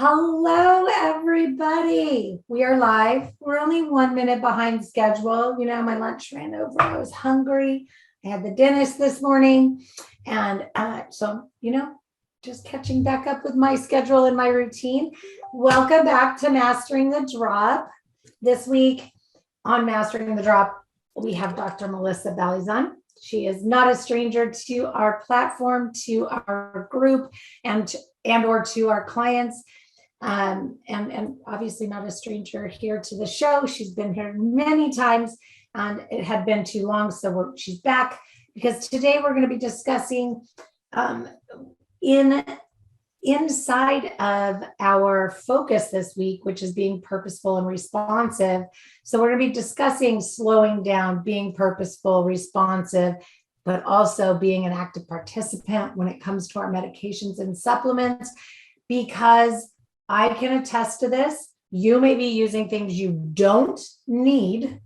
Hello, everybody. We are live. We're only 1 minute behind schedule. You know, my lunch ran over. I was hungry. I had the dentist this morning. And just catching back up with my schedule and my routine. Welcome back to Mastering the Drop. This week on Mastering the Drop, we have Dr. Melissa 𝘔𝘢𝘴𝘵. She is not a stranger to our platform, to our group, and or to our clients. And obviously not a stranger here to the show. She's been here many times and it had been too long. So she's back because today we're going to be discussing inside of our focus this week, which is being purposeful and responsive. So we're going to be discussing slowing down, being purposeful, responsive, but also being an active participant when it comes to our medications and supplements, because I can attest to this. You may be using things you don't need,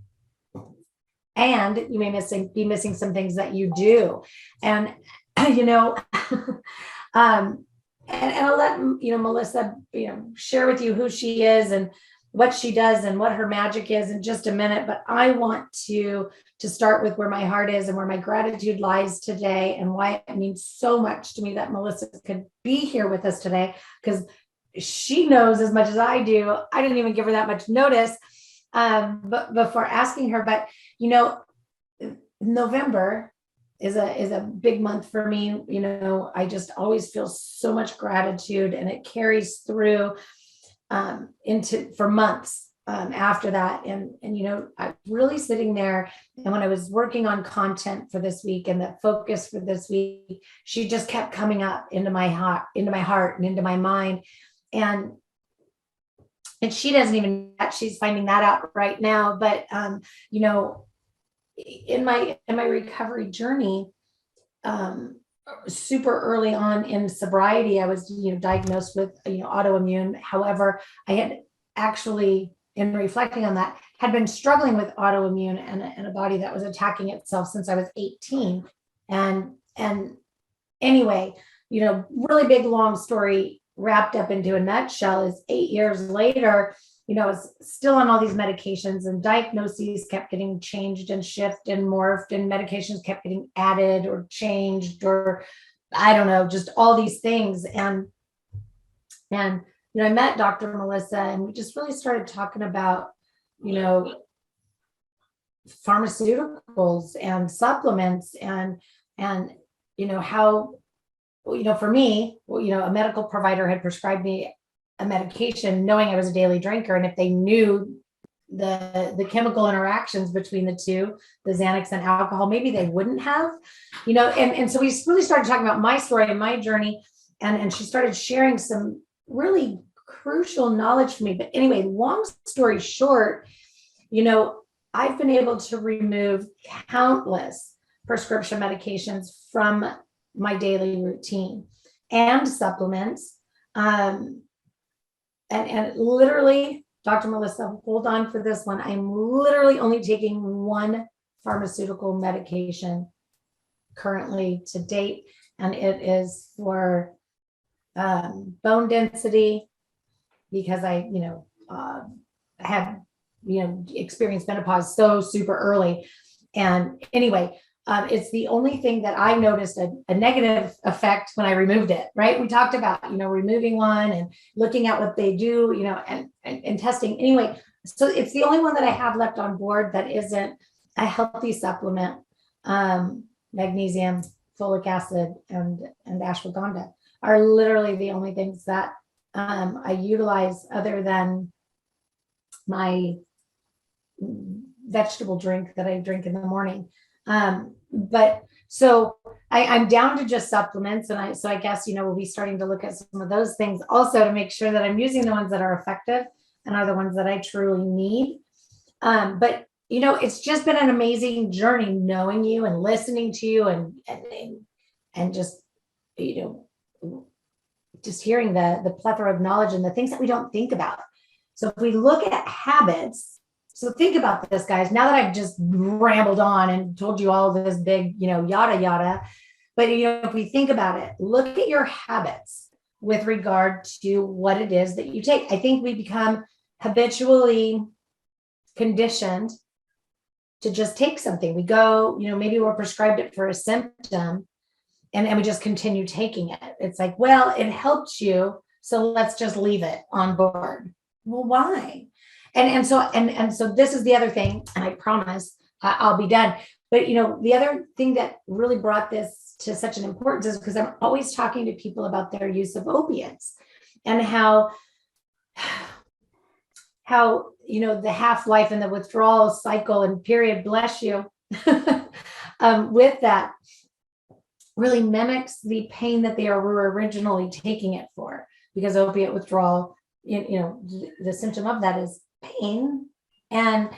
and you may be missing some things that you do. And, and I'll let, Melissa, share with you who she is and what she does and what her magic is in just a minute. But I want to start with where my heart is and where my gratitude lies today and why it means so much to me that Melissa could be here with us today, because she knows as much as I do. I didn't even give her that much notice but before asking her. But, November is a big month for me. I just always feel so much gratitude, and it carries through for months after that. And I'm really sitting there, and when I was working on content for this week and the focus for this week, she just kept coming up into my heart and into my mind. And she doesn't even, she's finding that out right now. But, in my recovery journey, super early on in sobriety, I was, diagnosed with, autoimmune. However, I had actually, in reflecting on that, had been struggling with autoimmune and a body that was attacking itself since I was 18. And anyway, really big, long story wrapped up into a nutshell is 8 years later, I was still on all these medications, and diagnoses kept getting changed and shifted and morphed, and medications kept getting added or changed, or I don't know, just all these things. And I met Dr. Melissa, and we just really started talking about, pharmaceuticals and supplements and how, for me, a medical provider had prescribed me a medication knowing I was a daily drinker. And if they knew the chemical interactions between the two, the Xanax and alcohol, maybe they wouldn't have, and so we really started talking about my story and my journey. And she started sharing some really crucial knowledge for me. But anyway, long story short, I've been able to remove countless prescription medications from my daily routine and supplements. And literally, Dr. Melissa, hold on for this one. I'm literally only taking one pharmaceutical medication currently to date, and it is for bone density, because I, had, experienced menopause so super early. And anyway, it's the only thing that I noticed a negative effect when I removed it, right? We talked about, removing one and looking at what they do, and testing. Anyway, so it's the only one that I have left on board that isn't a healthy supplement. Magnesium, folic acid, and ashwagandha are literally the only things that I utilize, other than my vegetable drink that I drink in the morning. But so I'm down to just supplements. And I guess, we'll be starting to look at some of those things also to make sure that I'm using the ones that are effective and are the ones that I truly need. But, it's just been an amazing journey knowing you and listening to you and just, just hearing the plethora of knowledge and the things that we don't think about. So if we look at habits, so think about this, guys, now that I've just rambled on and told you all this big, yada, yada, but, if we think about it, look at your habits. with regard to what it is that you take. I think we become habitually conditioned to just take something. We go, maybe we're prescribed it for a symptom and we just continue taking it. It's like, well, it helps you, so let's just leave it on board. Well, why? And so this is the other thing, and I promise I'll be done. But the other thing that really brought this to such an importance is because I'm always talking to people about their use of opiates and how the half-life and the withdrawal cycle and period, bless you, with that really mimics the pain that they were originally taking it for, because opiate withdrawal, the symptom of that is pain. And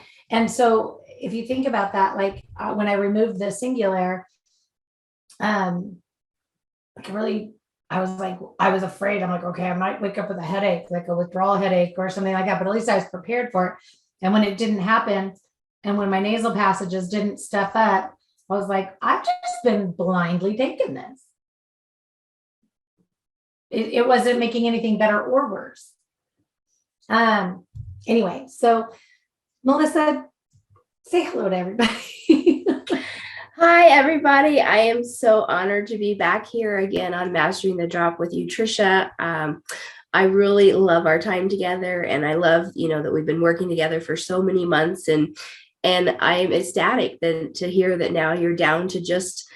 so if you think about that, like when I removed the 𝘔𝘢𝘴𝘵𝘱, I was afraid. I'm like, okay, I might wake up with a headache, like a withdrawal headache or something like that, but at least I was prepared for it. And when it didn't happen, and when my nasal passages didn't stuff up, I was like, I've just been blindly taking this. It wasn't making anything better or worse. Anyway, so Melissa, say hello to everybody. Hi, everybody. I am so honored to be back here again on Mastering the Drop with you, Trisha. I really love our time together, and I love, that we've been working together for so many months, and I'm ecstatic to hear that now you're down to just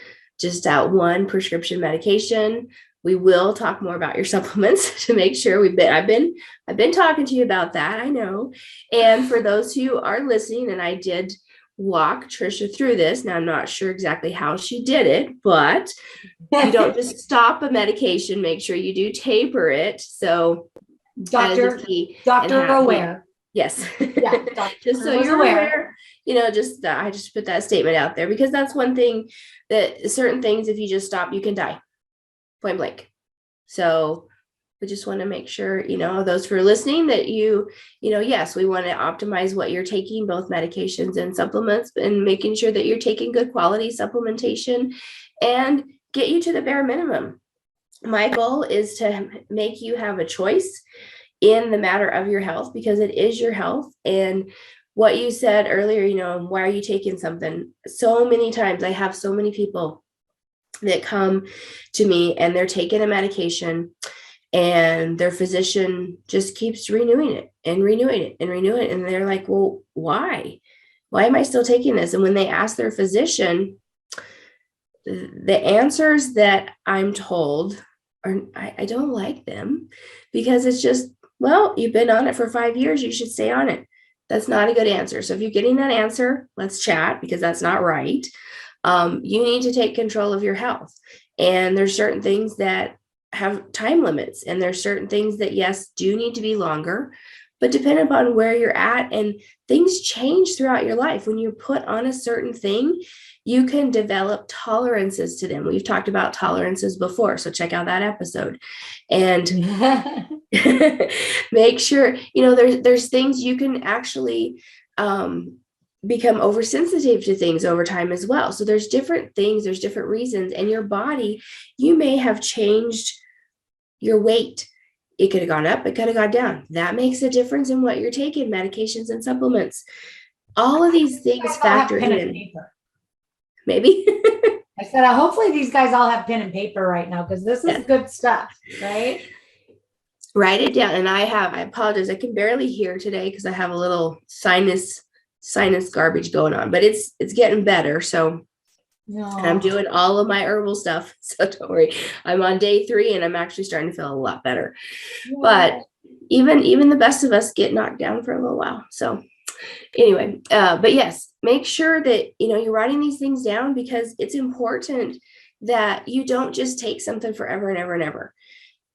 out one prescription medication. We will talk more about your supplements to make sure I've been talking to you about that. I know. And for those who are listening, and I did walk Trisha through this. Now, I'm not sure exactly how she did it, but you don't just stop a medication. Make sure you do taper it. So Doctor aware. Yes. Yeah, just so you're aware, I just put that statement out there, because that's one thing that certain things, if you just stop, you can die. Point blank. So we just want to make sure, those who are listening, that yes, we want to optimize what you're taking, both medications and supplements, and making sure that you're taking good quality supplementation and get you to the bare minimum. My goal is to make you have a choice in the matter of your health, because it is your health. And what you said earlier, why are you taking something? So many times I have so many people that come to me and they're taking a medication, and their physician just keeps renewing it. And they're like, well, why am I still taking this? And when they ask their physician, the answers that I'm told I don't like them, because it's just, well, you've been on it for 5 years, you should stay on it. That's not a good answer. So if you're getting that answer, let's chat, because that's not right. You need to take control of your health. And there's certain things that have time limits, and there's certain things that, yes, do need to be longer, but depending upon where you're at, and things change throughout your life. When you're put on a certain thing, you can develop tolerances to them. We've talked about tolerances before, so check out that episode. And make sure, there's things you can actually become oversensitive to things over time as well. So there's different things, there's different reasons, and your body, you may have changed your weight. It could have gone up, it could have gone down. That makes a difference in what you're taking, medications and supplements. All of these things factor in. Maybe. I said, hopefully these guys all have pen and paper right now, because this is good stuff, right? Write it down. And I apologize, I can barely hear today because I have a little sinus garbage going on, but it's getting better. So I'm doing all of my herbal stuff. So don't worry. I'm on day 3 and I'm actually starting to feel a lot better. Yeah. But even the best of us get knocked down for a little while. So anyway, but yes, make sure that, you're writing these things down, because it's important that you don't just take something forever and ever and ever.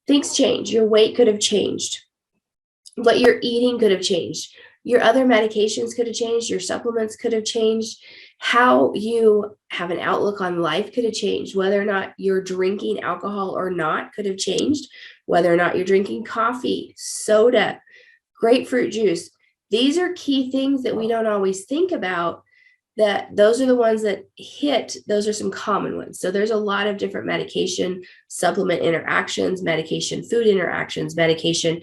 Things change. Your weight could have changed. What you're eating could have changed. Your other medications could have changed. Your supplements could have changed. How you have an outlook on life could have changed. Whether or not you're drinking alcohol or not could have changed. Whether or not you're drinking coffee, soda, grapefruit juice. These are key things that we don't always think about, that those are the ones that hit. Those are some common ones. So there's a lot of different medication supplement interactions, medication food interactions, medication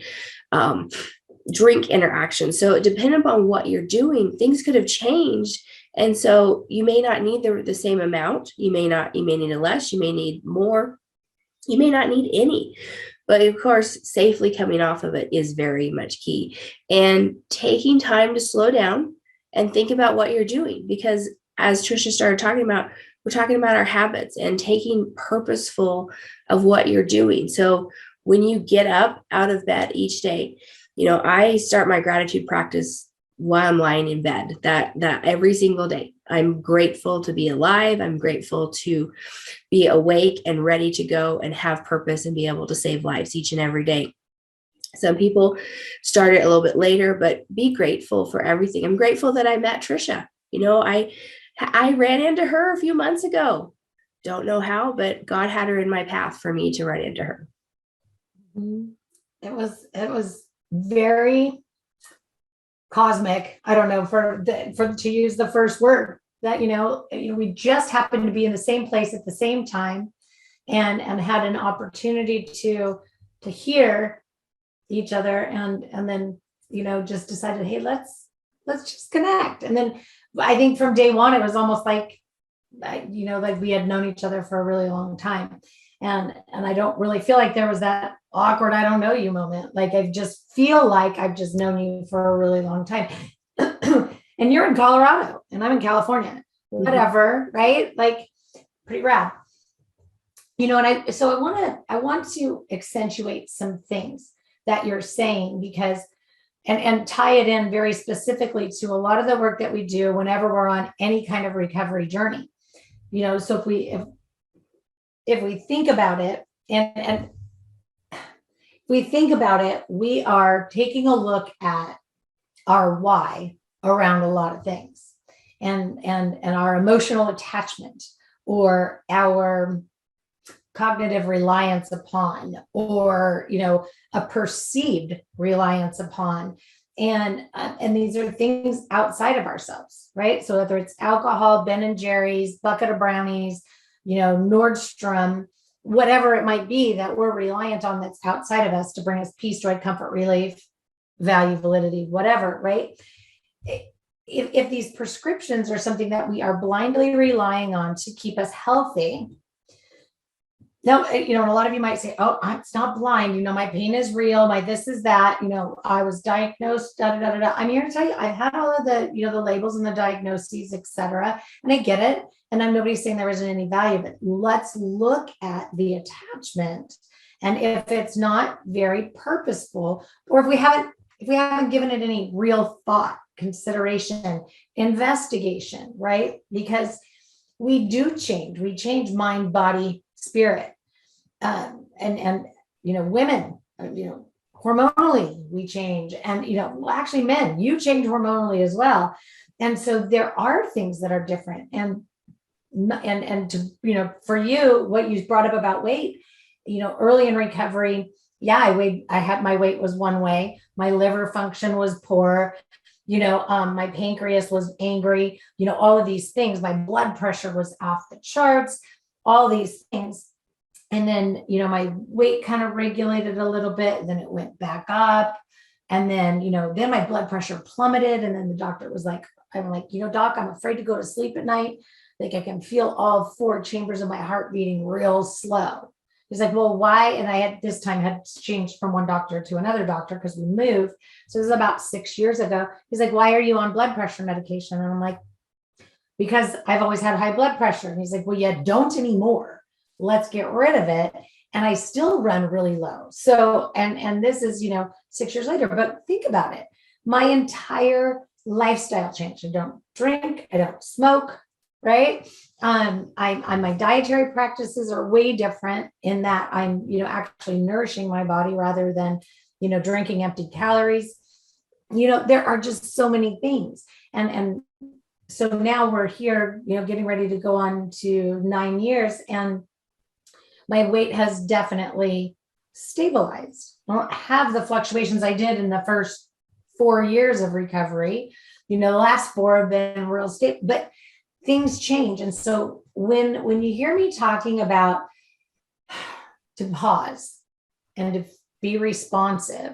drink interactions. So depending upon what you're doing, things could have changed. And so you may not need the same amount. You may need less, you may need more, you may not need any. But of course, safely coming off of it is very much key. And taking time to slow down and think about what you're doing. Because as Trisha started talking about, we're talking about our habits and taking purposeful of what you're doing. So when you get up out of bed each day, I start my gratitude practice while I'm lying in bed, that every single day. I'm grateful to be alive. I'm grateful to be awake and ready to go and have purpose and be able to save lives each and every day. Some people start it a little bit later, but be grateful for everything. I'm grateful that I met Trisha. I ran into her a few months ago. Don't know how, but God had her in my path for me to run into her. It was very cosmic. I don't know for to use the first word, that we just happened to be in the same place at the same time, and had an opportunity to hear each other, and then just decided, hey, let's just connect. And then I think from day one it was almost like like we had known each other for a really long time. And I don't really feel like there was that awkward, I don't know you moment. Like, I just feel like I've just known you for a really long time. And you're in Colorado and I'm in California, whatever, right? Like, pretty rad. And I want to accentuate some things that you're saying, because and tie it in very specifically to a lot of the work that we do whenever we're on any kind of recovery journey. So if we think about it, and if we think about it, we are taking a look at our why around a lot of things, and our emotional attachment, or our cognitive reliance upon, or a perceived reliance upon, and these are things outside of ourselves, right? So whether it's alcohol, Ben and Jerry's, bucket of brownies, Nordstrom, whatever it might be that we're reliant on that's outside of us to bring us peace, joy, comfort, relief, value, validity, whatever, right? If these prescriptions are something that we are blindly relying on to keep us healthy, now, and a lot of you might say, oh, it's not blind, my pain is real, my this is that, I was diagnosed, da, da, da, da, da. I'm here to tell you, I've had all of the, the labels and the diagnoses, etc. And I get it. And I'm nobody's saying there isn't any value, but let's look at the attachment. And if it's not very purposeful, or if we haven't given it any real thought, consideration, investigation, right? Because we change mind, body, spirit, and women, hormonally we change, and actually men, you change hormonally as well. And so there are things that are different, and to for you, what you brought up about weight, early in recovery, my weight was one way, my liver function was poor, my pancreas was angry, all of these things, my blood pressure was off the charts, all these things. And then, my weight kind of regulated a little bit, then it went back up. And then, then my blood pressure plummeted. And then the doctor was like, I'm like, doc, I'm afraid to go to sleep at night. Like, I can feel all 4 chambers of my heart beating real slow. He's like, well, why? And I had changed from one doctor to another doctor because we moved. So this is about 6 years ago. He's like, why are you on blood pressure medication? And I'm like, because I've always had high blood pressure. And he's like, well, yeah, don't anymore. Let's get rid of it. And I still run really low. So, and this is, 6 years later, but think about it. My entire lifestyle changed. I don't drink, I don't smoke, right? My dietary practices are way different in that I'm, actually nourishing my body rather than, drinking empty calories. There are just so many things. And so now we're here, getting ready to go on to 9 years, and my weight has definitely stabilized. I don't have the fluctuations I did in the first 4 years of recovery, the last 4 have been real stable, but things change. And so when you hear me talking about to pause and to be responsive,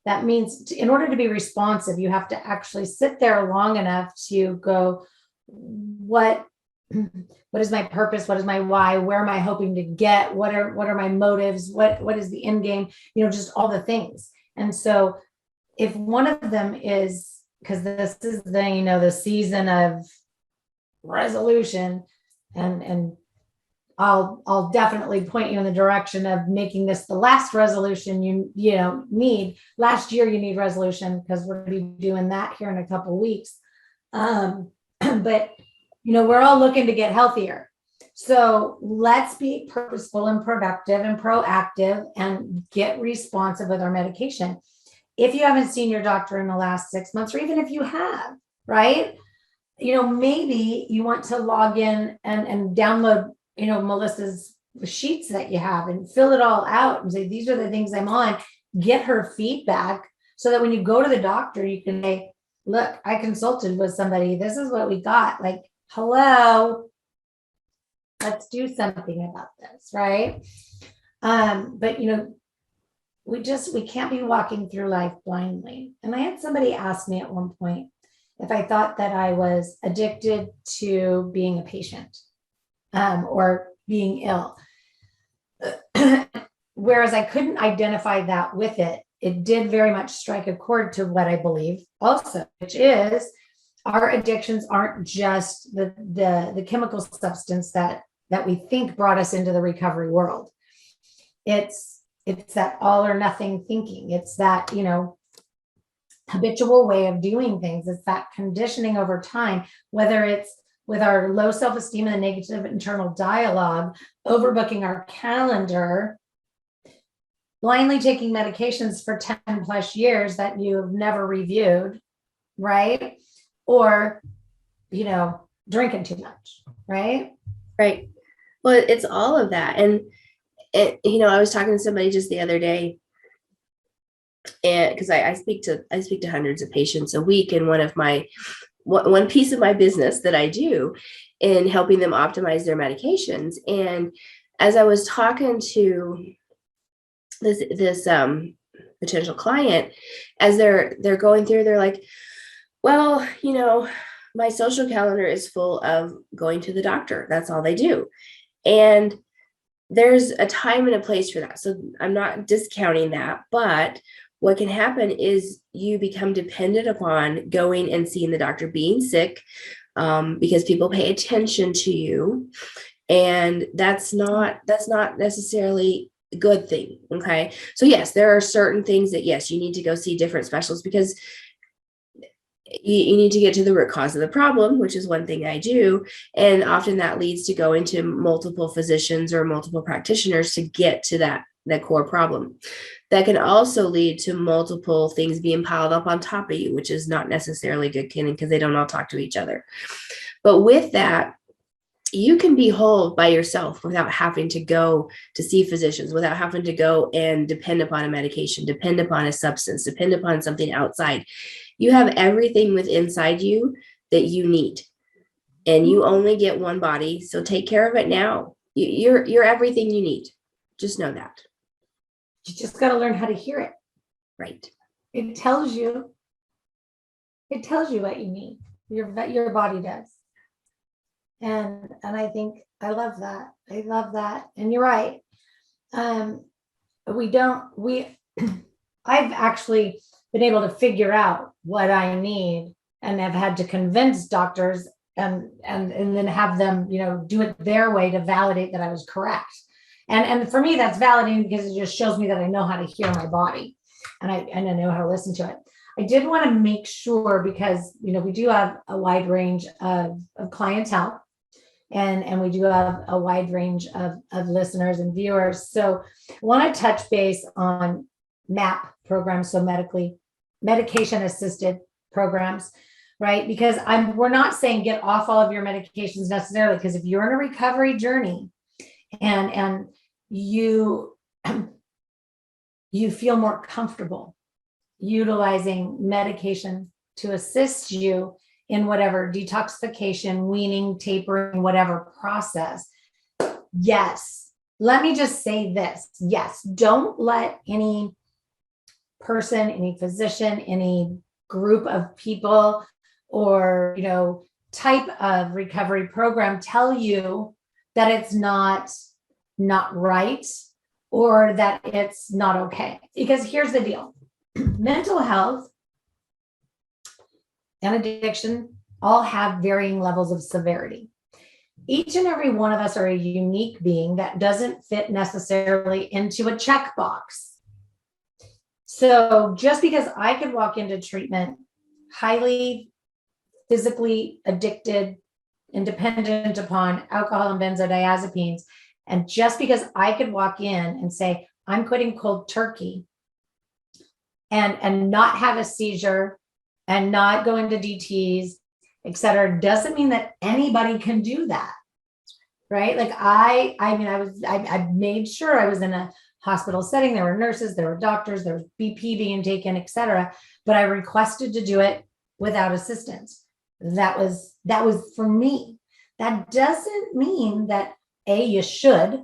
that means in order to be responsive, you have to actually sit there long enough to go, what is my purpose? What is my why? Where am I hoping to get? What are my motives? What is the end game? Just all the things. And so if one of them is, because this is the season of resolution, and I'll definitely point you in the direction of making this the last resolution you need. Last year you need resolution, because we're going to be doing that here in a couple of weeks. But we're all looking to get healthier. So let's be purposeful and productive and proactive and get responsive with our medication. If you haven't seen your doctor in the last 6 months, or even if you have, right? Maybe you want to log in and download, Melissa's sheets that you have and fill it all out and say, these are the things I'm on. Get her feedback so that when you go to the doctor, you can say, look, I consulted with somebody. This is what we got. Like, hello, let's do something about this, right? But we can't be walking through life blindly. And I had somebody ask me at one point if I thought that I was addicted to being a patient, or being ill. Whereas I couldn't identify that with it, it did very much strike a chord to what I believe also, which is our addictions aren't just the chemical substance that we think brought us into the recovery world. It's that all or nothing thinking. It's that, habitual way of doing things. It's that conditioning over time, whether it's with our low self-esteem and the negative internal dialogue, overbooking our calendar, blindly taking medications for 10 plus years that you've never reviewed, right? Or, drinking too much, right? Right. Well, it's all of that. And I was talking to somebody just the other day, and because I speak to hundreds of patients a week, and one piece of my business that I do in helping them optimize their medications. And as I was talking to this potential client, as they're going through, they're like, well, my social calendar is full of going to the doctor. That's all they do. And there's a time and a place for that. So I'm not discounting that, but what can happen is you become dependent upon going and seeing the doctor, being sick, because people pay attention to you. And that's not necessarily a good thing. Okay. So yes, there are certain things that, yes, you need to go see different specialists, because you need to get to the root cause of the problem, which is one thing I do. And often that leads to going to multiple physicians or multiple practitioners to get to that core problem. That can also lead to multiple things being piled up on top of you, which is not necessarily good, because they don't all talk to each other. But with that, you can be whole by yourself without having to go to see physicians, without having to go and depend upon a medication, depend upon a substance, depend upon something outside. You have everything within inside you that you need, and you only get one body. So take care of it now. You're everything you need. Just know that. You just got to learn how to hear it. Right. It tells you what you need. Your body does. And I think I love that. I love that. And you're right. I've actually been able to figure out what I need, and have had to convince doctors and then have them, do it their way to validate that I was correct. And for me, that's validating, because it just shows me that I know how to hear my body, and I know how to listen to it. I did want to make sure, because, we do have a wide range of clientele, and we do have a wide range of listeners and viewers. So I want to touch base on MAP programs, so medication assisted programs, right? Because we're not saying get off all of your medications necessarily, because if you're in a recovery journey and you feel more comfortable utilizing medication to assist you in whatever detoxification, weaning, tapering, whatever process. Yes. Let me just say this. Yes. Don't let any person, any physician, any group of people, or, type of recovery program tell you that it's not right or that it's not okay. Because here's the deal. Mental health and addiction all have varying levels of severity. Each and every one of us are a unique being that doesn't fit necessarily into a checkbox. So just because I could walk into treatment highly physically addicted and dependent upon alcohol and benzodiazepines, and just because I could walk in and say, I'm quitting cold turkey and not have a seizure and not go into DTs, et cetera, doesn't mean that anybody can do that. Right? Like I made sure I was in a hospital setting. There were nurses, there were doctors, there was BP being taken, et cetera. But I requested to do it without assistance. That was for me. That doesn't mean that A, you should,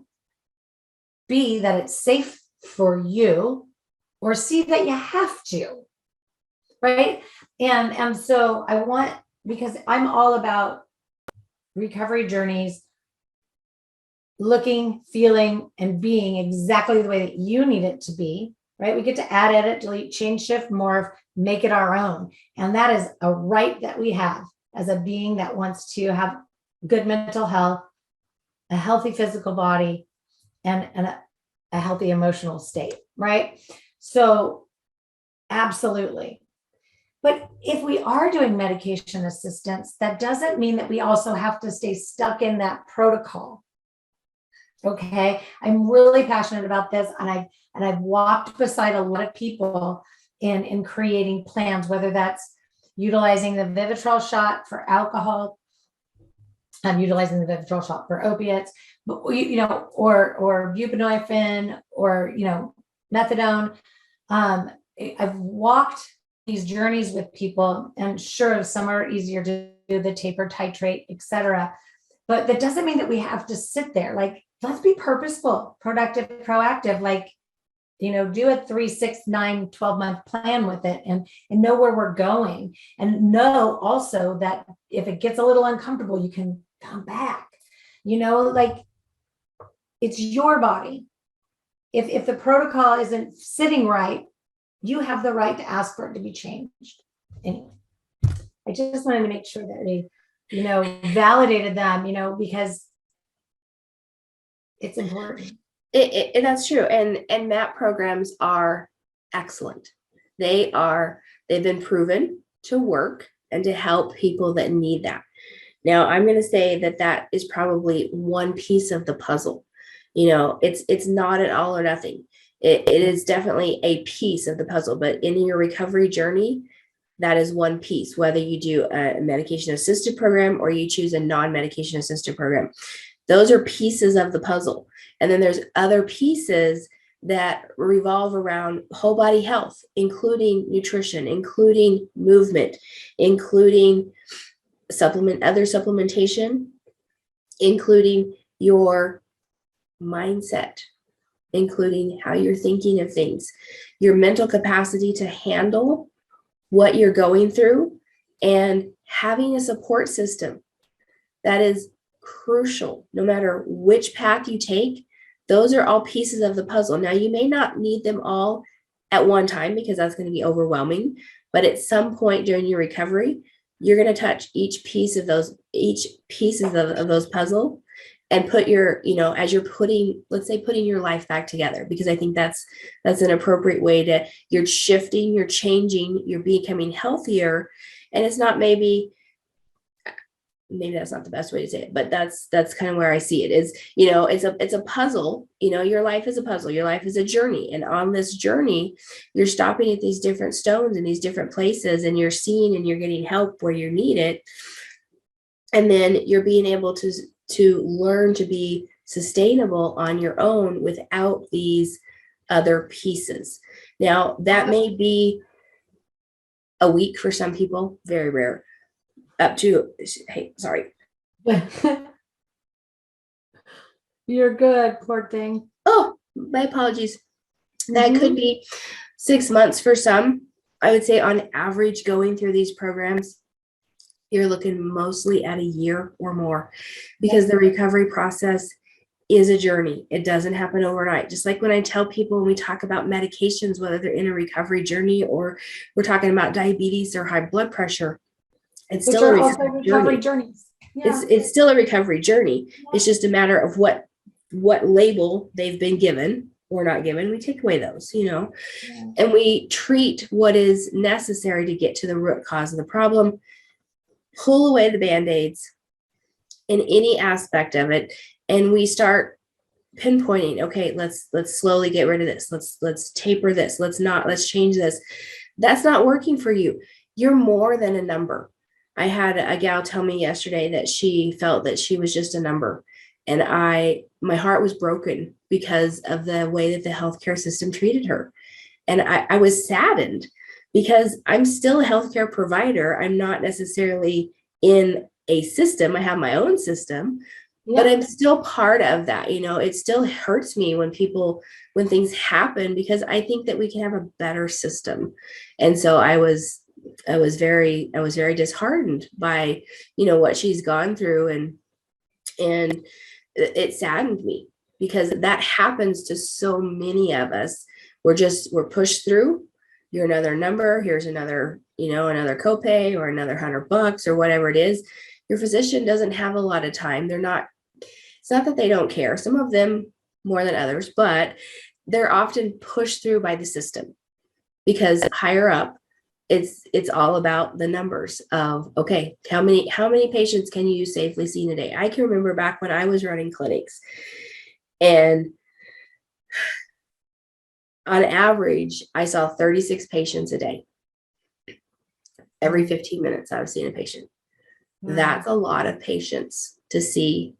B, that it's safe for you, or C, that you have to. Right? And so I want, because I'm all about recovery journeys, looking, feeling, and being exactly the way that you need it to be, right? We get to add, edit, delete, change, shift, morph, make it our own. And that is a right that we have as a being that wants to have good mental health, a healthy physical body, and a healthy emotional state, right? So absolutely. But if we are doing medication assistance, that doesn't mean that we also have to stay stuck in that protocol. Okay, I'm really passionate about this, and I've walked beside a lot of people in creating plans, whether that's utilizing the Vivitrol shot for alcohol, utilizing the Vivitrol shot for opiates, but or buprenorphine, or methadone. I've walked these journeys with people, and sure, some are easier to do, the taper, titrate, etc. But that doesn't mean that we have to sit there. Like, let's be purposeful, productive, proactive, like, do a 3, 6, 9, 12-month plan with it, and know where we're going, and know also that if it gets a little uncomfortable, you can come back, like, it's your body. If the protocol isn't sitting right, you have the right to ask for it to be changed. Anyway, I just wanted to make sure that we, validated them, because it's important. And that's true. And MAP programs are excellent. They've been proven to work and to help people that need that. Now, I'm going to say that is probably one piece of the puzzle. It's not an all or nothing. It is definitely a piece of the puzzle, but in your recovery journey, that is one piece, whether you do a medication assisted program or you choose a non-medication assisted program. Those are pieces of the puzzle. And then there's other pieces that revolve around whole body health, including nutrition, including movement, including other supplementation, including your mindset, including how you're thinking of things, your mental capacity to handle what you're going through, and having a support system. That is crucial. No matter which path you take, those are all pieces of the puzzle. Now, you may not need them all at one time, because that's going to be overwhelming, but at some point during your recovery, you're going to touch each piece of those puzzle, and put your, as you're putting your life back together, because I think that's an appropriate way to, you're shifting, you're changing, you're becoming healthier. And it's not maybe that's not the best way to say it, but that's kind of where I see it is, it's a puzzle. Your life is a puzzle. Your life is a journey. And on this journey, you're stopping at these different stones in these different places, and you're seeing and you're getting help where you need it. And then you're being able to learn to be sustainable on your own without these other pieces. Now, that may be a week for some people, very rare, up to, hey, sorry. You're good, poor thing. Oh, my apologies. That could be 6 months for some. I would say on average, going through these programs, you're looking mostly at a year or more, because the recovery process is a journey. It doesn't happen overnight. Just like when I tell people, when we talk about medications, whether they're in a recovery journey or we're talking about diabetes or high blood pressure, it's still a recovery journeys. Yeah. It's still a recovery journey. It's just a matter of what label they've been given or not given. We take away those, and we treat what is necessary to get to the root cause of the problem, pull away the Band-Aids in any aspect of it, and we start pinpointing, okay, let's slowly get rid of this. Let's taper this. Let's change this. That's not working for you. You're more than a number. I had a gal tell me yesterday that she felt that she was just a number. And my heart was broken because of the way that the healthcare system treated her. And I was saddened because I'm still a healthcare provider. I'm not necessarily in a system. I have my own system, but I'm still part of that. It still hurts me when things happen, because I think that we can have a better system. And so I was very disheartened by, what she's gone through, and it saddened me because that happens to so many of us. We're pushed through. You're another number. Here's another, another copay or another $100 or whatever it is. Your physician doesn't have a lot of time. It's not that they don't care. Some of them more than others, but they're often pushed through by the system, because higher up, it's all about the numbers of, okay, how many patients can you safely see in a day? I can remember back when I was running clinics, and on average, I saw 36 patients a day. Every 15 minutes, I was seeing a patient. That's a lot of patients to see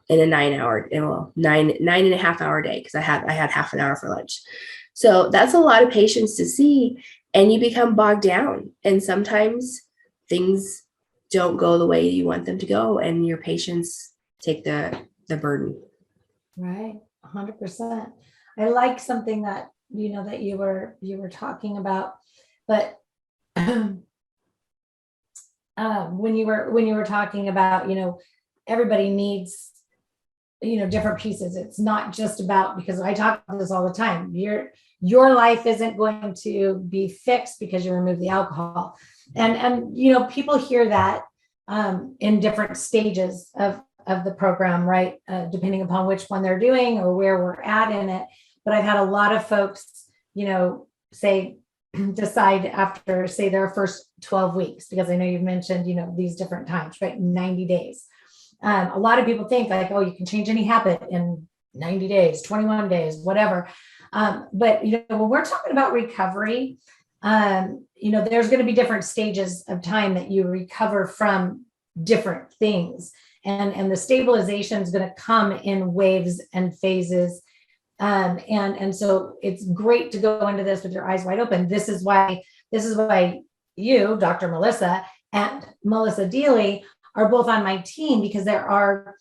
in a 9 and a half hour day, because I had half an hour for lunch. So that's a lot of patients to see, and you become bogged down. And sometimes things don't go the way you want them to go, and your patients take the burden. Right, 100%. I like something that that you were talking about, but when you were talking about, everybody needs, different pieces. It's not just about, because I talk about this all the time. Your life isn't going to be fixed because you remove the alcohol. And people hear that in different stages of the program, right? Depending upon which one they're doing or where we're at in it. But I've had a lot of folks, decide after, say, their first 12 weeks, because I know you've mentioned, these different times, right? 90 days. A lot of people think like, oh, you can change any habit in 90 days, 21 days, whatever. But, when we're talking about recovery, there's going to be different stages of time that you recover from different things. And the stabilization is going to come in waves and phases. And so it's great to go into this with your eyes wide open. This is why you, Dr. Melissa, and Melissa Deely are both on my team, because there are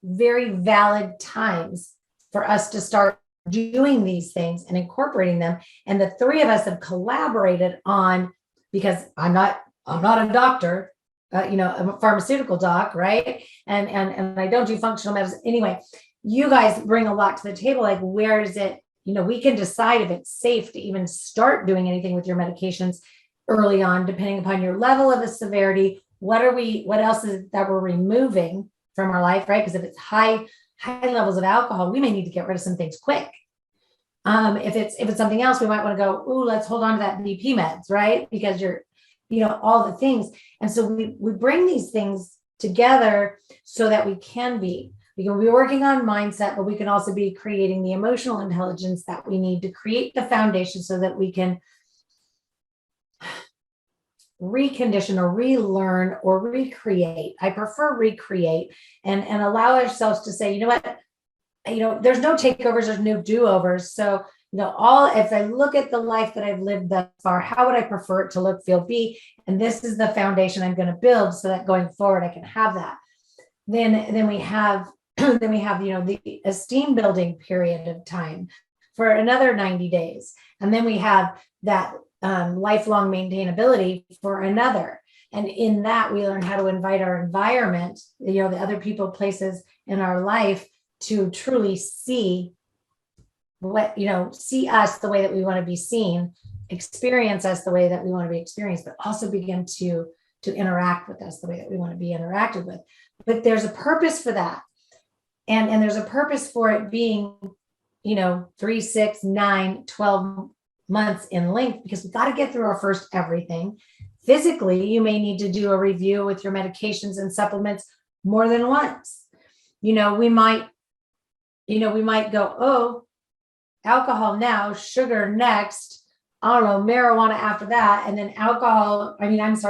very valid times for us to start doing these things and incorporating them. And the three of us have collaborated on, because I'm not a doctor, I'm a pharmaceutical doc, right? And I don't do functional medicine. Anyway, you guys bring a lot to the table. Like, where is it, we can decide if it's safe to even start doing anything with your medications early on, depending upon your level of the severity. What else is it that we're removing from our life, right? Because if it's high levels of alcohol, we may need to get rid of some things quick. If it's something else, we might want to go, ooh, let's hold on to that BP meds, right? Because you're, all the things. And so we bring these things together so that we can be working on mindset, but we can also be creating the emotional intelligence that we need to create the foundation so that we can recondition or relearn or recreate. I prefer recreate, and allow ourselves to say, you know what, there's no takeovers, there's no do-overs. So, if I look at the life that I've lived thus far, how would I prefer it to look, feel, be? And this is the foundation I'm going to build so that going forward, I can have that. Then we have, the esteem building period of time for another 90 days. And then we have that lifelong maintainability for another. And in that, we learn how to invite our environment, the other people, places in our life to truly see see us the way that we want to be seen, experience us the way that we want to be experienced, but also begin to interact with us the way that we want to be interacted with. But there's a purpose for that. And there's a purpose for it being, 3, 6, 9, 12 months in length, because we've got to get through our first everything. Physically, you may need to do a review with your medications and supplements more than once. We might go, oh, alcohol now, sugar next, I don't know, marijuana after that, and then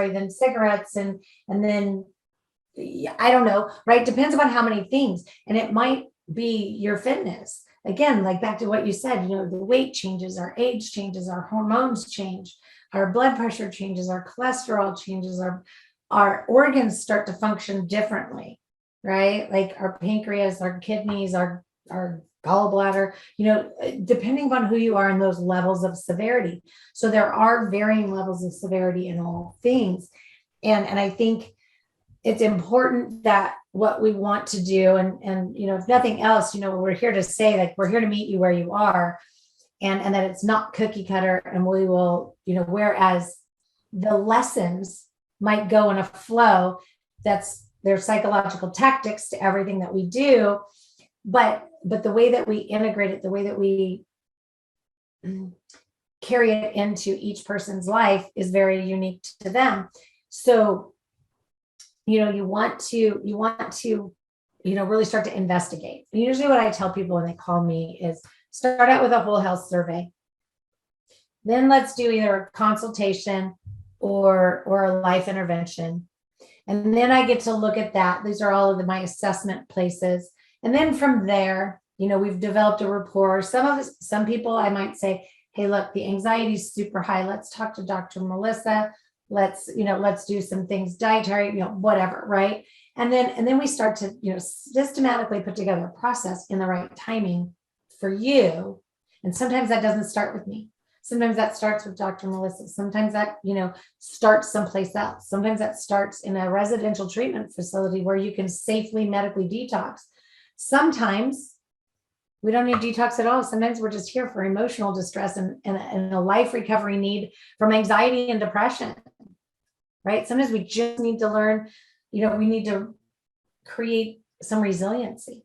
then cigarettes, and then I don't know, right? Depends upon how many things. And it might be your fitness. Again, like back to what you said, the weight changes, our age changes, our hormones change, our blood pressure changes, our cholesterol changes, our organs start to function differently, right? Like our pancreas, our kidneys, our gallbladder, depending upon who you are in those levels of severity. So there are varying levels of severity in all things. And I think it's important that what we want to do, and if nothing else, we're here to say, like, we're here to meet you where you are, and that it's not cookie cutter, and we will, whereas the lessons might go in a flow, that's their psychological tactics to everything that we do, but the way that we integrate it, the way that we carry it into each person's life is very unique to them. So you want to really start to investigate. And usually what I tell people when they call me is start out with a whole health survey. Then let's do either a consultation or a life intervention. And then I get to look at that. These are all of my assessment places. And then from there, we've developed a rapport. Some people I might say, hey, look, the anxiety is super high. Let's talk to Dr. Melissa. Let's do some things dietary, whatever, right? And then we start to, systematically put together a process in the right timing for you. And sometimes that doesn't start with me. Sometimes that starts with Dr. Melissa. Sometimes that, starts someplace else. Sometimes that starts in a residential treatment facility where you can safely medically detox. Sometimes we don't need detox at all. Sometimes we're just here for emotional distress and a life recovery need from anxiety and depression, right? Sometimes we just need to learn, we need to create some resiliency,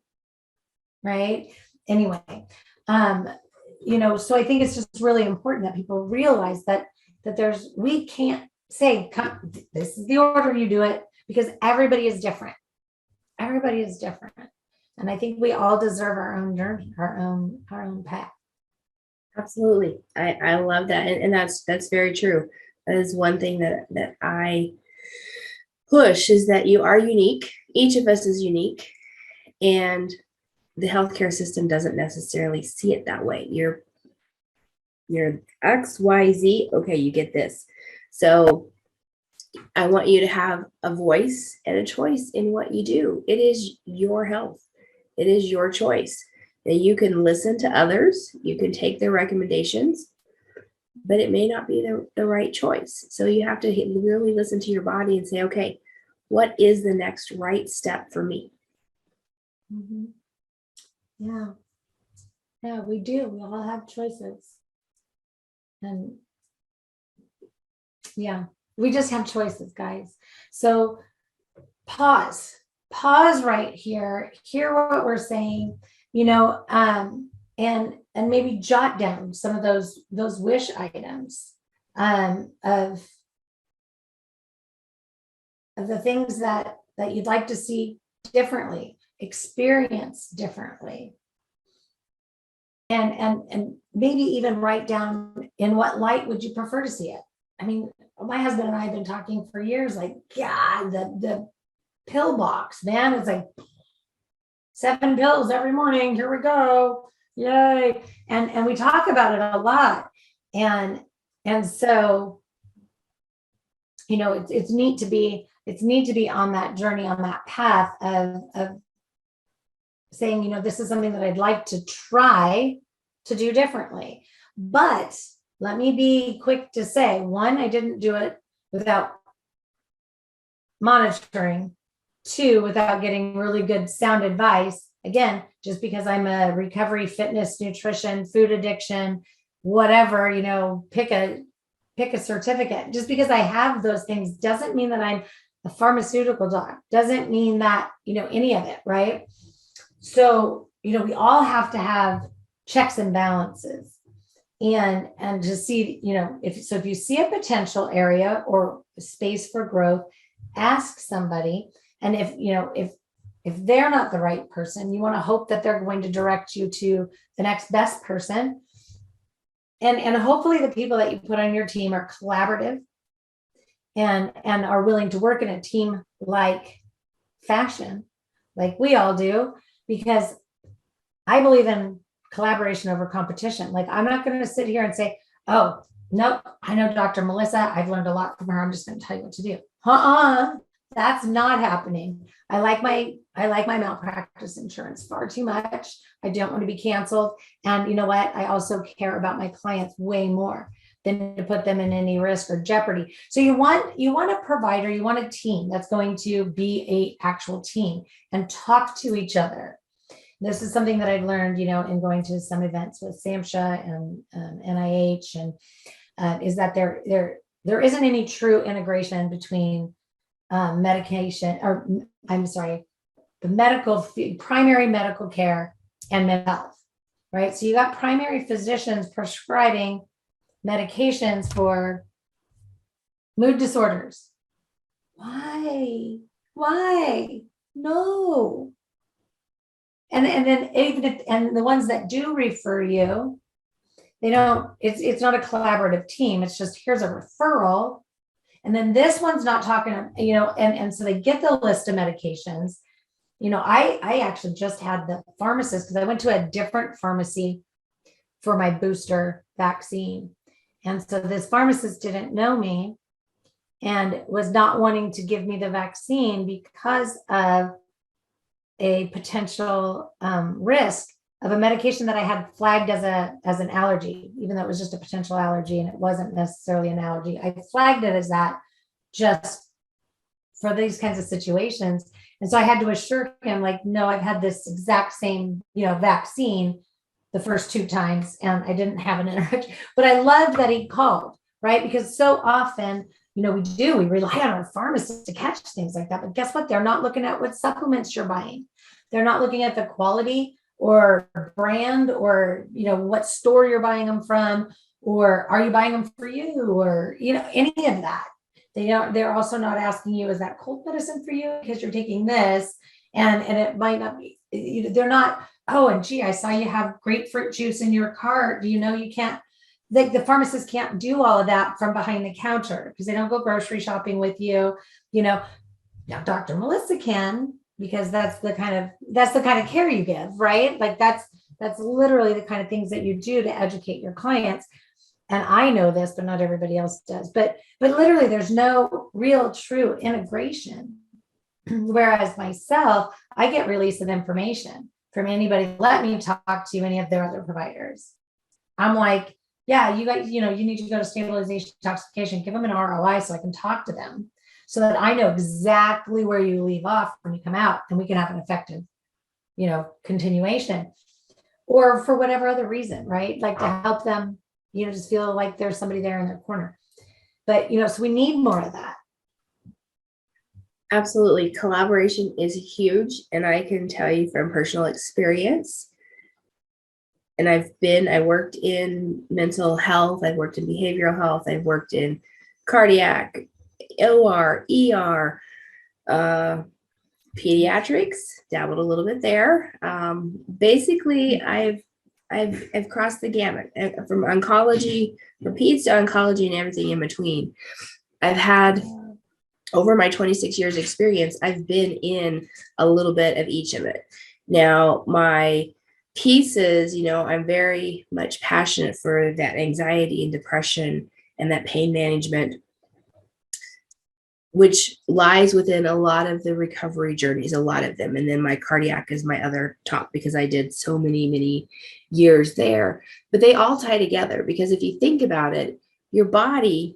right? Anyway, so I think it's just really important that people realize that we can't say, this is the order you do it, because everybody is different. Everybody is different. And I think we all deserve our own journey, our own path. Absolutely. I love that. And that's very true. That is one thing that I push, is that you are unique. Each of us is unique. And the healthcare system doesn't necessarily see it that way. You're X, Y, Z. Okay, you get this. So I want you to have a voice and a choice in what you do. It is your health. It is your choice. That you can listen to others, you can take their recommendations, but it may not be the right choice. So you have to really listen to your body and say, okay, what is the next right step for me? Mm-hmm. Yeah, we do. We all have choices. And yeah, we just have choices, guys. So pause right here, hear what we're saying, and maybe jot down some of those wish items of the things that you'd like to see differently, experience differently. And maybe even write down, in what light would you prefer to see it? I mean, my husband and I have been talking for years, like, God, the pill box, man, it's like 7 pills every morning. Here we go. Yay. And we talk about it a lot. And so, it's neat to be on that journey, on that path of saying, this is something that I'd like to try to do differently. But let me be quick to say, one, I didn't do it without monitoring. Two, without getting really good sound advice. Again, just because I'm a recovery, fitness, nutrition, food addiction, whatever, pick a certificate. Just because I have those things doesn't mean that I'm a pharmaceutical doc, doesn't mean that, any of it, right? So, we all have to have checks and balances. And to see, if you see a potential area or space for growth, ask somebody. And if they're not the right person, you want to hope that they're going to direct you to the next best person. And hopefully the people that you put on your team are collaborative and are willing to work in a team like fashion, like we all do, because I believe in collaboration over competition. Like, I'm not going to sit here and say, oh, nope, I know Dr. Melissa, I've learned a lot from her, I'm just going to tell you what to do. That's not happening. I like my malpractice insurance far too much. I don't want to be canceled. And you know what? I also care about my clients way more than to put them in any risk or jeopardy. So you want a provider, you want a team that's going to be an actual team and talk to each other. This is something that I've learned, in going to some events with SAMHSA and NIH, and is that there isn't any true integration between medication, or I'm sorry, the primary medical care and mental health, right? So you got primary physicians prescribing medications for mood disorders. Why? No. And then and the ones that do refer you, they don't, it's not a collaborative team. It's just, here's a referral. And then this one's not talking, and so they get the list of medications. I actually just had the pharmacist, because I went to a different pharmacy for my booster vaccine. And so this pharmacist didn't know me and was not wanting to give me the vaccine because of a potential risk of a medication that I had flagged as an allergy, even though it was just a potential allergy and it wasn't necessarily an allergy. I flagged it as that just for these kinds of situations. And so I had to assure him, like, no, I've had this exact same, vaccine the first 2 times and I didn't have an interaction. But I loved that he called, right? Because so often, we rely on our pharmacists to catch things like that. But guess what? They're not looking at what supplements you're buying. They're not looking at the quality or brand or, what store you're buying them from, or are you buying them for you, or, any of that. They're also not asking you, is that cold medicine for you? Because you're taking this and it might not be, they're not, oh, and gee, I saw you have grapefruit juice in your cart. Do you know you can't, the pharmacist can't do all of that from behind the counter because they don't go grocery shopping with you. Now Dr. Melissa can, because that's the kind of care you give, right? Like that's literally the kind of things that you do to educate your clients. And I know this, but not everybody else does. But literally there's no real true integration. Whereas myself, I get release of information from anybody. Let me talk to any of their other providers. I'm like, yeah, you guys, you need to go to stabilization detoxification, give them an ROI so I can talk to them so that I know exactly where you leave off when you come out and we can have an effective, continuation, or for whatever other reason, right? Like to help them, just feel like there's somebody there in their corner. But, so we need more of that. Absolutely. Collaboration is huge. And I can tell you from personal experience, and I worked in mental health, I've worked in behavioral health, I've worked in cardiac, OR, ER, pediatrics, dabbled a little bit there. Basically, I've crossed the gamut from oncology, from peds to oncology and everything in between. I've had, over my 26 years experience, I've been in a little bit of each of it. Now, my pieces, I'm very much passionate for that anxiety and depression and that pain management, which lies within a lot of the recovery journeys, a lot of them. And then my cardiac is my other top because I did so many years there. But they all tie together, because if you think about it, your body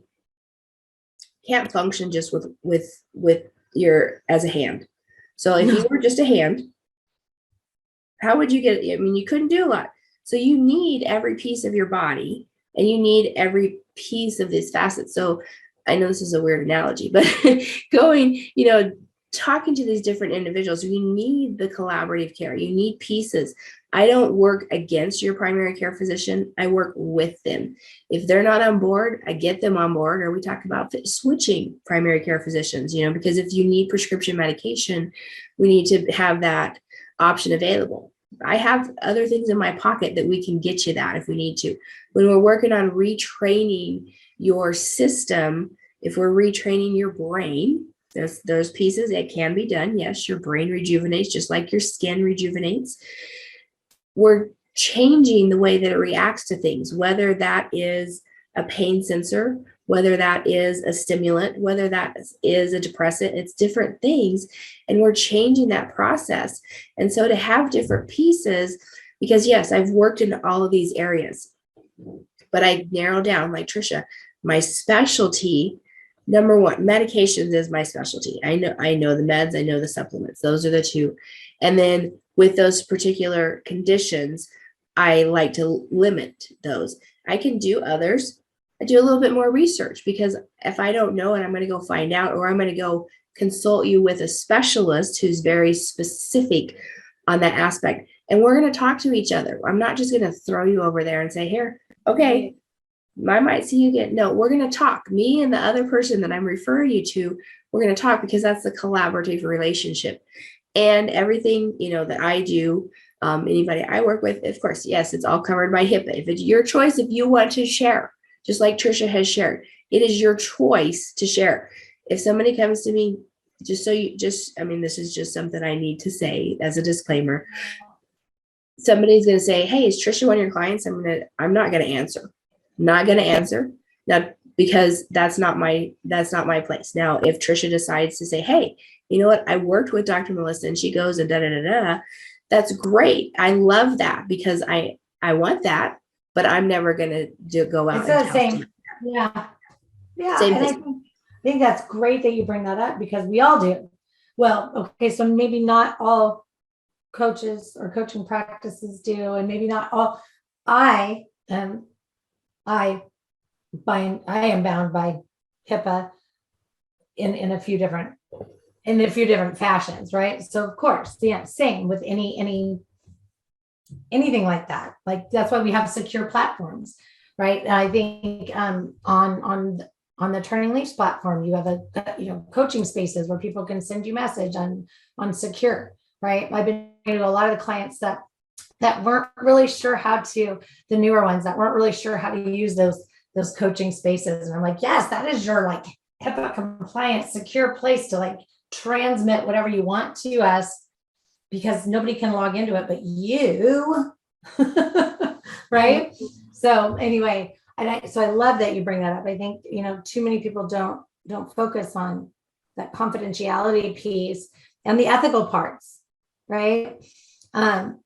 can't function just with your as a hand. So if you were just a hand, how would you get it? I mean, you couldn't do a lot. So you need every piece of your body, and you need every piece of these facets. So I know this is a weird analogy, but going, talking to these different individuals, you need the collaborative care. You need pieces. I don't work against your primary care physician. I work with them. If they're not on board, I get them on board, or we talk about switching primary care physicians, because if you need prescription medication, we need to have that option available. I have other things in my pocket that we can get you that if we need to. When we're working on retraining your system, if we're retraining your brain, there's those pieces that can be done. Yes, your brain rejuvenates just like your skin rejuvenates. We're changing the way that it reacts to things, whether that is a pain sensor, whether that is a stimulant, whether that is a depressant. It's different things, and we're changing that process. And so to have different pieces, because yes, I've worked in all of these areas, but I narrow down, like Trisha, my specialty, number one, medications is my specialty. I know the meds, I know the supplements. Those are the two. And then with those particular conditions, I like to limit those. I can do others. I do a little bit more research, because if I don't know, and I'm going to go find out, or I'm going to go consult you with a specialist who's very specific on that aspect. And we're going to talk to each other. I'm not just going to throw you over there and say, here, okay, I might see you again. No, we're going to talk. Me and the other person that I'm referring you to, we're going to talk, because that's the collaborative relationship. And everything, that I do, anybody I work with, of course, yes, it's all covered by HIPAA. If it's your choice, if you want to share, just like Trisha has shared, it is your choice to share. If somebody comes to me, this is just something I need to say as a disclaimer. Somebody's going to say, hey, is Trisha one of your clients? I'm not going to answer. Not going to answer. Now, because that's not my place. Now, if Trisha decides to say, hey, you know what, I worked with Dr. Melissa and she goes and da-da-da-da, that's great. I love that, because I want that, but I'm never going to go out. It's the same. Yeah. Same and thing. I think that's great that you bring that up, because we all do. Well, okay, so maybe not all coaches or coaching practices do, and maybe not all. I am bound by HIPAA in a few different fashions, right? So of course, yeah, same with anything like that. Like, that's why we have secure platforms, right? And I think on the Turning Leaves platform, you have coaching spaces where people can send you message on secure, right? I've been to a lot of the clients that weren't really sure how to, the newer ones that weren't really sure how to use those coaching spaces. And I'm like, yes, that is your like HIPAA compliant, secure place to like transmit whatever you want to us, because nobody can log into it but you. Right? So anyway, so I love that you bring that up. I think, too many people don't focus on that confidentiality piece and the ethical parts, right?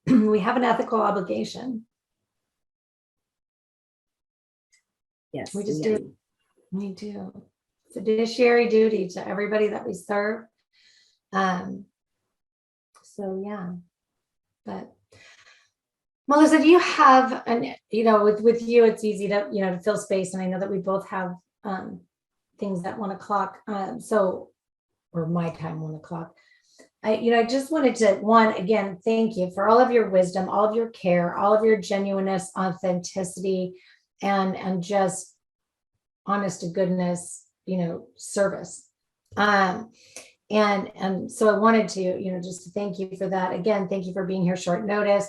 We have an ethical obligation. Yes, we just do. We do. Fiduciary duty to everybody that we serve. So yeah, but Melissa, do you have with you, it's easy to, to fill space. And I know that we both have things at 1:00. Or my time, 1:00. I just wanted to, again, thank you for all of your wisdom, all of your care, all of your genuineness, authenticity, and just honest to goodness, service. And so I wanted to, just to thank you for that. Again, thank you for being here short notice.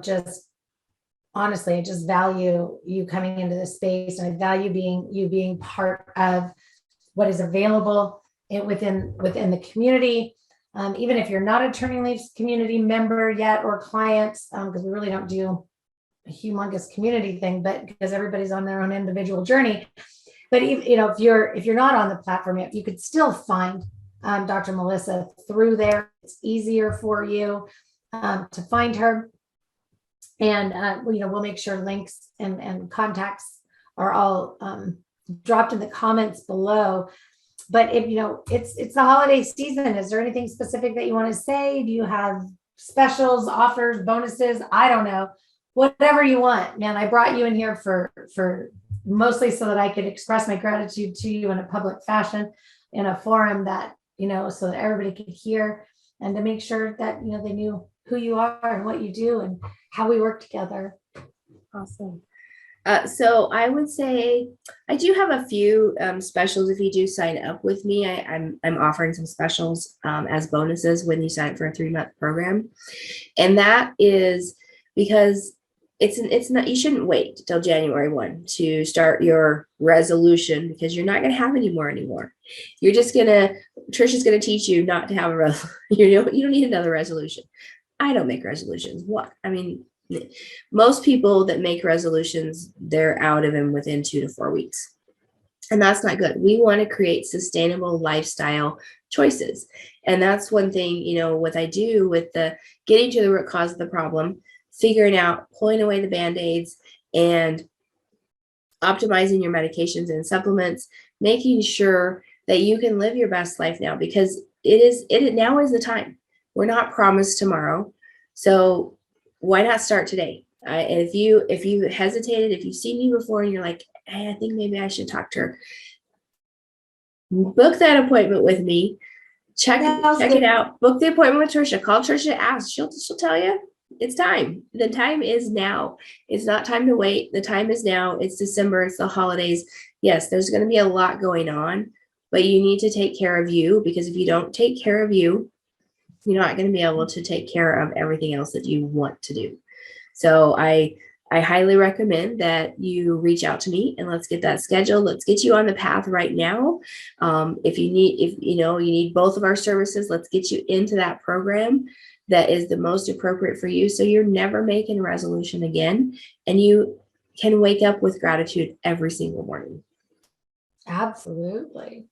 Just honestly, I just value you coming into this space, and I value you being part of what is available within the community. Even if you're not a Turning Leaves community member yet or clients, because we really don't do a humongous community thing, but because everybody's on their own individual journey. But if you're not on the platform yet, you could still find Dr. Melissa through there. It's easier for you to find her. And we'll make sure links and contacts are all dropped in the comments below. But if it's the holiday season, is there anything specific that you want to say? Do you have specials, offers, bonuses? I don't know. Whatever you want, man. I brought you in here for mostly so that I could express my gratitude to you in a public fashion, in a forum that, so that everybody could hear, and to make sure that, they knew who you are and what you do and how we work together. Awesome. So I would say I do have a few specials. If you do sign up with me, I'm offering some specials as bonuses when you sign up for a 3-month program. And that is because it's not, you shouldn't wait till January 1 to start your resolution, because you're not going to have any more anymore. You're just Trisha's going to teach you not to have a resolution. You don't need another resolution. I don't make resolutions. Most people that make resolutions, they're out of them within 2 to 4 weeks. And that's not good. We want to create sustainable lifestyle choices. And that's one thing, what I do with the getting to the root cause of the problem, figuring out, pulling away the Band-Aids, and optimizing your medications and supplements, making sure that you can live your best life now, because now is the time. We're not promised tomorrow. So why not start today? And if you hesitated, if you've seen me before and you're like, hey, I think maybe I should talk to her, book that appointment with me. Check it out. Book the appointment with Trisha. Call Trisha, ask. She'll tell you. It's time. The time is now. It's not time to wait. The time is now. It's December. It's the holidays. Yes, there's going to be a lot going on, but you need to take care of you, because if you don't take care of you, you're not going to be able to take care of everything else that you want to do. So I highly recommend that you reach out to me and let's get that scheduled. Let's get you on the path right now. If you need both of our services, let's get you into that program that is the most appropriate for you, so you're never making a resolution again, and you can wake up with gratitude every single morning. Absolutely.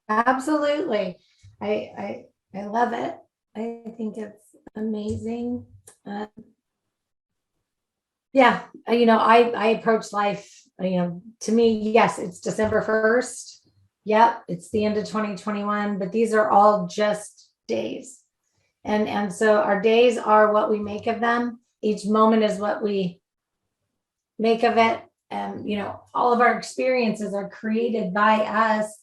I love it. I think it's amazing. I approach life, to me, yes, it's December 1st. Yep. It's the end of 2021, but these are all just days. And so our days are what we make of them. Each moment is what we make of it. And, all of our experiences are created by us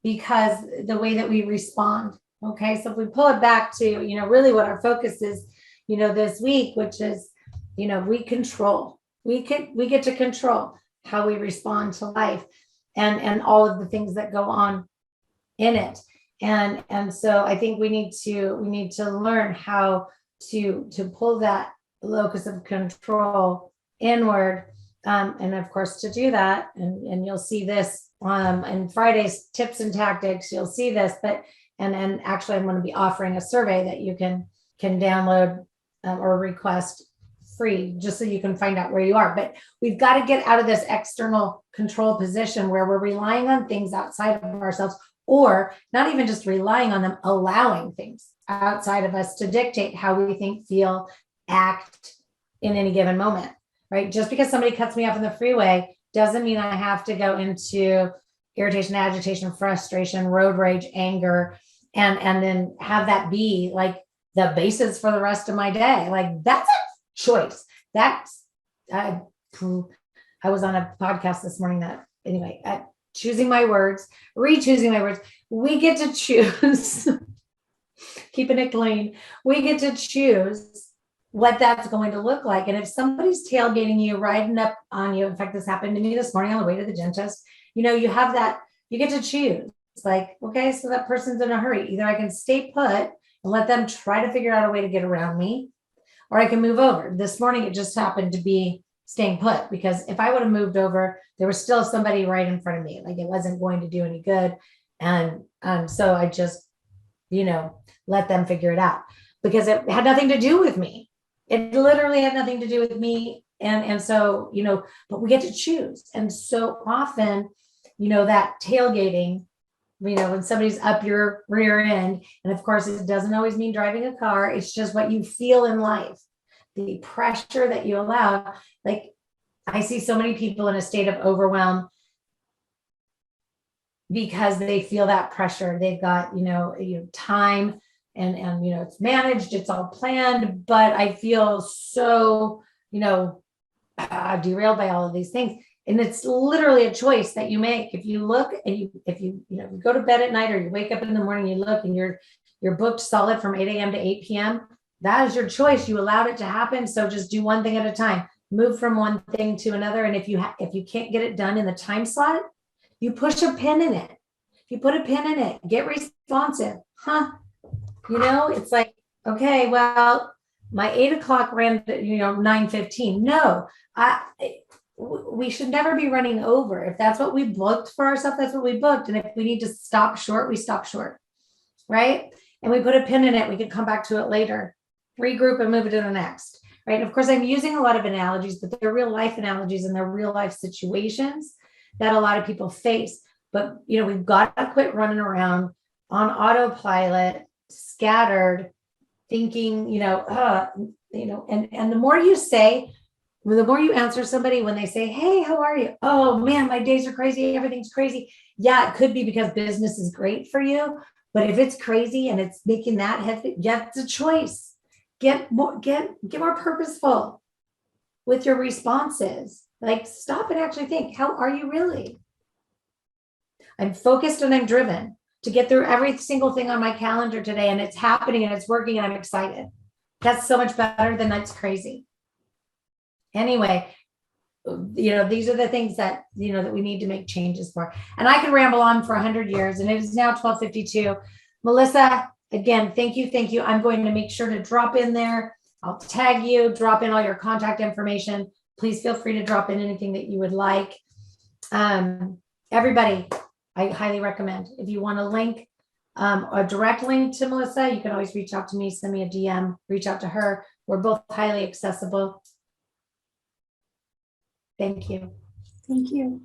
because the way that we respond. Okay. So if we pull it back to, really what our focus is, this week, which is, we get to control how we respond to life and all of the things that go on in it. And so I think we need to learn how to pull that locus of control inward. And of course, to do that, and you'll see this in Friday's tips and tactics, you'll see this, and actually I'm going to be offering a survey that you can download or request free, just so you can find out where you are. But we've got to get out of this external control position where we're relying on things outside of ourselves, or not even just relying on them, allowing things outside of us to dictate how we think, feel, act in any given moment, right? Just because somebody cuts me off in the freeway doesn't mean I have to go into irritation, agitation, frustration, road rage, anger, and then have that be like the basis for the rest of my day. Like, that's a choice. I was on a podcast this morning choosing my words, re-choosing my words. We get to choose, keeping it clean. We get to choose what that's going to look like. And if somebody's tailgating you, riding up on you, in fact, this happened to me this morning on the way to the dentist, you have that, you get to choose. It's like, okay, so that person's in a hurry. Either I can stay put and let them try to figure out a way to get around me, or I can move over. This morning, it just happened to be staying put, because if I would have moved over, there was still somebody right in front of me. Like, it wasn't going to do any good. And so I just let them figure it out, because it had nothing to do with me. It literally had nothing to do with me. And so, but we get to choose. And so often, that tailgating, when somebody's up your rear end, and of course, it doesn't always mean driving a car. It's just what you feel in life, the pressure that you allow. Like, I see so many people in a state of overwhelm because they feel that pressure. They've got, time and it's managed, it's all planned, but I feel so, derailed by all of these things. And it's literally a choice that you make. If you look and if you go to bed at night, or you wake up in the morning, you look and you're booked solid from 8 a.m. to 8 p.m. That is your choice. You allowed it to happen. So just do one thing at a time, move from one thing to another. And if you can't get it done in the time slot, you push a pin in it. If you put a pin in it, get responsive. It's like, okay, well, my 8 o'clock ran, 9:15. No, we should never be running over. If that's what we booked for ourselves, that's what we booked. And if we need to stop short, we stop short, right? And we put a pin in it. We can come back to it later, regroup and move it to the next, right? And of course, I'm using a lot of analogies, but they're real life analogies, and they're real life situations that a lot of people face. But, we've got to quit running around on autopilot, scattered, thinking, and the more you say, the more you answer somebody when they say, hey, how are you? Oh man, my days are crazy. Everything's crazy. Yeah, it could be because business is great for you. But if it's crazy and it's making that heavy, it's a choice. Get more purposeful with your responses. Like, stop and actually think, how are you really? I'm focused and I'm driven to get through every single thing on my calendar today, and it's happening and it's working and I'm excited. That's so much better than that's crazy. Anyway, these are the things that, that we need to make changes for. And I could ramble on for 100 years, and it is now 12:52. Melissa, again, thank you. I'm going to make sure to drop in there. I'll tag you, drop in all your contact information. Please feel free to drop in anything that you would like. Everybody, I highly recommend, if you want a link, a direct link to Melissa, you can always reach out to me, send me a DM, reach out to her. We're both highly accessible. Thank you. Thank you.